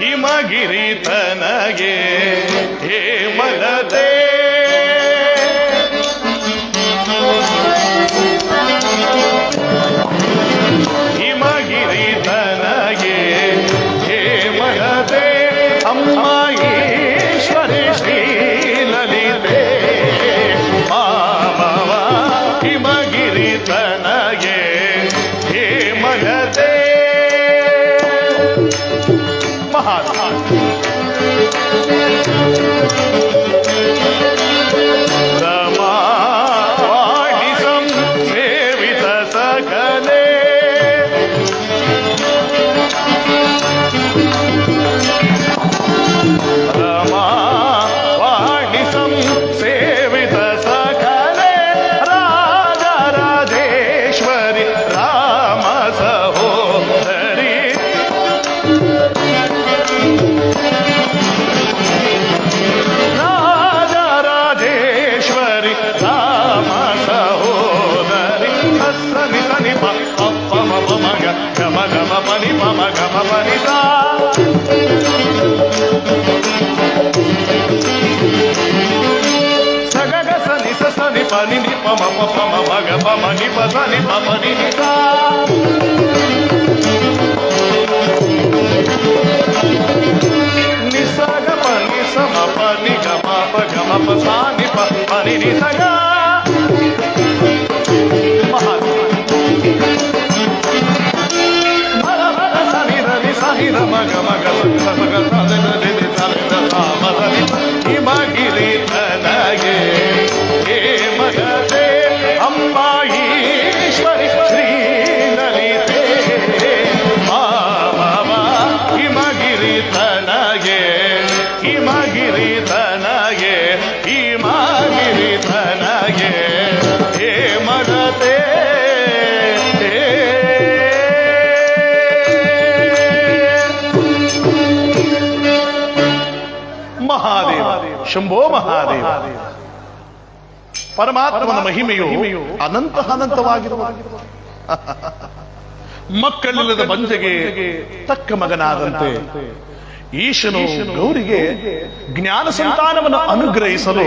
ಹಿಮಗಿರಿ ತನಗೆ ಹೇಮಲತೆ ಹಿಮಗಿರಿ ತನಗೆ ಹೇಮಲತೆ ಅಮ್ಮ ಈಶ್ವರಿ ಶ್ರೀ ಲಲಿತೆ ಮಾಮವ ಹಿಮಗಿರಿ ತನಗೆ ಹೇಮಲತೆ ರಮಾವಾಣಿ ಸಂಸೇವಿತ ಸಕಲೆ ರಮಾವಾಣಿ ಸಂಸೇವಿತ ಸಕಲೆ ರಾಜ ರಾಜೇಶ್ವರಿ ರಾಮ ಸಹೋದರಿ ರಾಜ ರಾಜೇಶ್ವರಿ ರಾಮ ಸಹೋದರಿ ಸನಿ ಸನಿ ಪಪ್ಪ ಮಪ ಮಗ ಗಮ ಗಮ ಪನಿ ಪಮ ಗಮ ಪನಿ ಸಾ ಸಗಗ ಸನಿ ಸನಿ ಪನಿ ನಿ ಪಮ ಪಮ ಮಗ ಪಮ ನಿ ಪ ಸನಿ ಪಮ ನಿ ನಿ ಸಾ ನಿಸಗ ಪನಿ ಸಮ ಪನಿ ಗಮ ಪ ಗಮ ಪ ಸಾನಿ ಪ ಪನಿ ನಿ ಸಗ ಸನಿ ರನಿ ಸನಿ ರಮ ಗಮ ಗಮ ಗಮ ಹಿಮಗಿರಿ ತನಗೆ ಹೇಮಲತೆ ಅಮ್ಮ ಈಶ್ವರಿ ಶ್ರೀ ಲಲಿತೆ ಮಾಮವ ಹಿಮಗಿರಿ ತನಗೆ ಹಿಮಗಿರಿ ತನಗೆ ಹಿಮಗಿರಿ ತನಗೆ ಹೇಮಲತೆ ಮಹಾದೇವ ಶಂಭೋ ಮಹಾದೇವ ಪರಮಾತ್ಮನ ಮಹಿಮೆಯು ಅನಂತವಾಗಿರುವ ಮಕ್ಕಳಿಲ್ಲದ ಬಂಜೆಗೆ ತಕ್ಕ ಮಗನಾದಂತೆ ಈಶನು ಗೌರಿಗೆ ಜ್ಞಾನ ಸಂತಾನವನ್ನು ಅನುಗ್ರಹಿಸಲು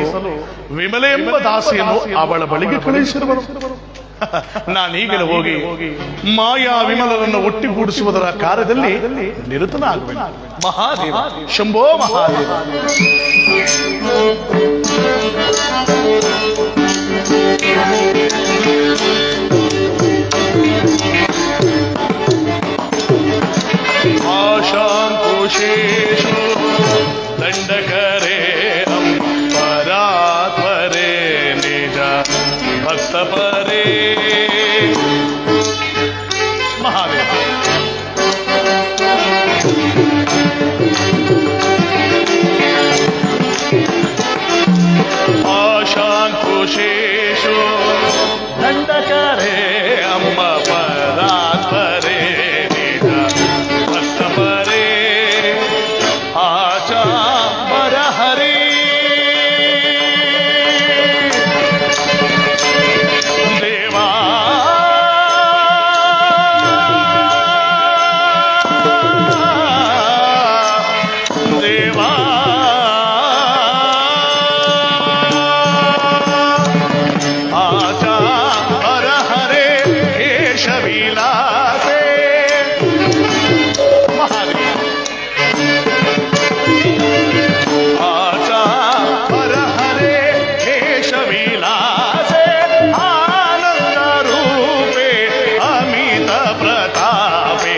ವಿಮಲೆ ಎಂಬ ದಾಸಿಯನ್ನು ಅವಳ ಬಳಿಗೆ ಕಳುಹಿಸಿರುವರು. ನಾನೀಗಲೇ ಹೋಗಿ ಮಾಯಾ ವಿಮಲರನ್ನು ಒಟ್ಟಿಗೂಡಿಸುವುದರ ಕಾರ್ಯದಲ್ಲಿ ನಿರತನಾಗುವೆ. ಮಹಾದೇವ ಶಂಭೋ ಮಹಾದೇವ. ಆಶಾಂಕುಶೇಷು ದಂಡಕರೇ ಪರಾತ್ಪರೇ ನಿಜ ಭಕ್ತಪರೇ ಮಹಾದೇವ. ಆಶಾಂಕುಶೇಷು ದಂಡಕರೇ ಅಮ್ಮ ಪರಾತ್ಪರೇ ನಿಜ ಭಕ್ತಪರೇ ಆಚಾ ಪರಹರೇ ದೇವಾ ದೇವಾ ಆಚಾ ಪರಹರೇ ಕೇಶವಿಲಾಸೆ ಮಹಾದೇವ. ಆಚಾ ಪರಹರೇ ಕೇಶವಿಲಾಸೆ ಆನಂದ ರೂಪೇ ಅಮಿತ ಪ್ರತಾಪೇ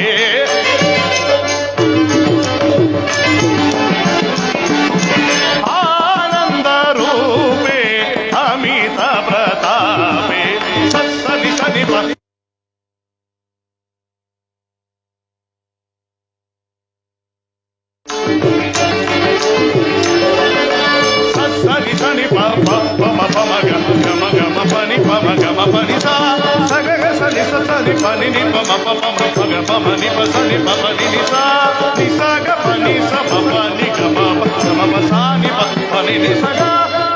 ಆನಂದ ರೂಪೇ ಅಮಿತ ಪ್ರತಾಪೇ ಸನಿ ಸನಿ ಪ ಸನಿ ಸನಿ ಪ ಮ ಪ ಮ ಗ ಮ ಪನಿ ಪ ಮ ಗ ಮ ಪನಿ ಸಾ ಸಗ ಗ ಸನಿ ಸ ಸನಿ ಪನಿ ನಿ ಪ ಮ ಪ ಮ ಪ ಗ ಪ ಮ ನಿ ಪ ಸನಿ ಪ ಪನಿ ನಿ ಸಾ ನಿ ಸಾ ಗ ಪನಿ ಸ ಪ ಪ ನಿ ಗ ಮ ಪ ಗ ಮ ಪ ಸಾ ನಿ ಪ ಪನಿ ನಿ ಸ ಗ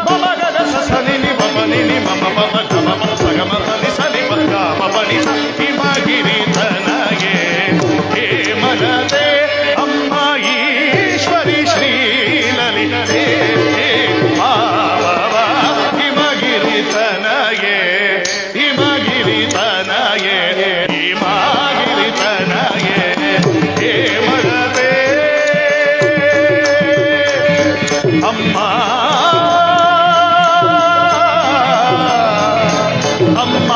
ಮ ಮ ಗ ಗ ಸ ಸನಿ ನಿ ಪ ಪನಿ ನಿ ಮ ಮ ಪ ಮ ಗ ಮ ಪ ಸ ಗ ಮ ಸನಿ ಸನಿ ಪ ಗ ಮ ಪನಿ ಸ ಹಿಮಗಿರಿ ತನಗೆ ಹೇಮಲತೆ ಅಮ್ಮ ಈ ಅಮ್ಮ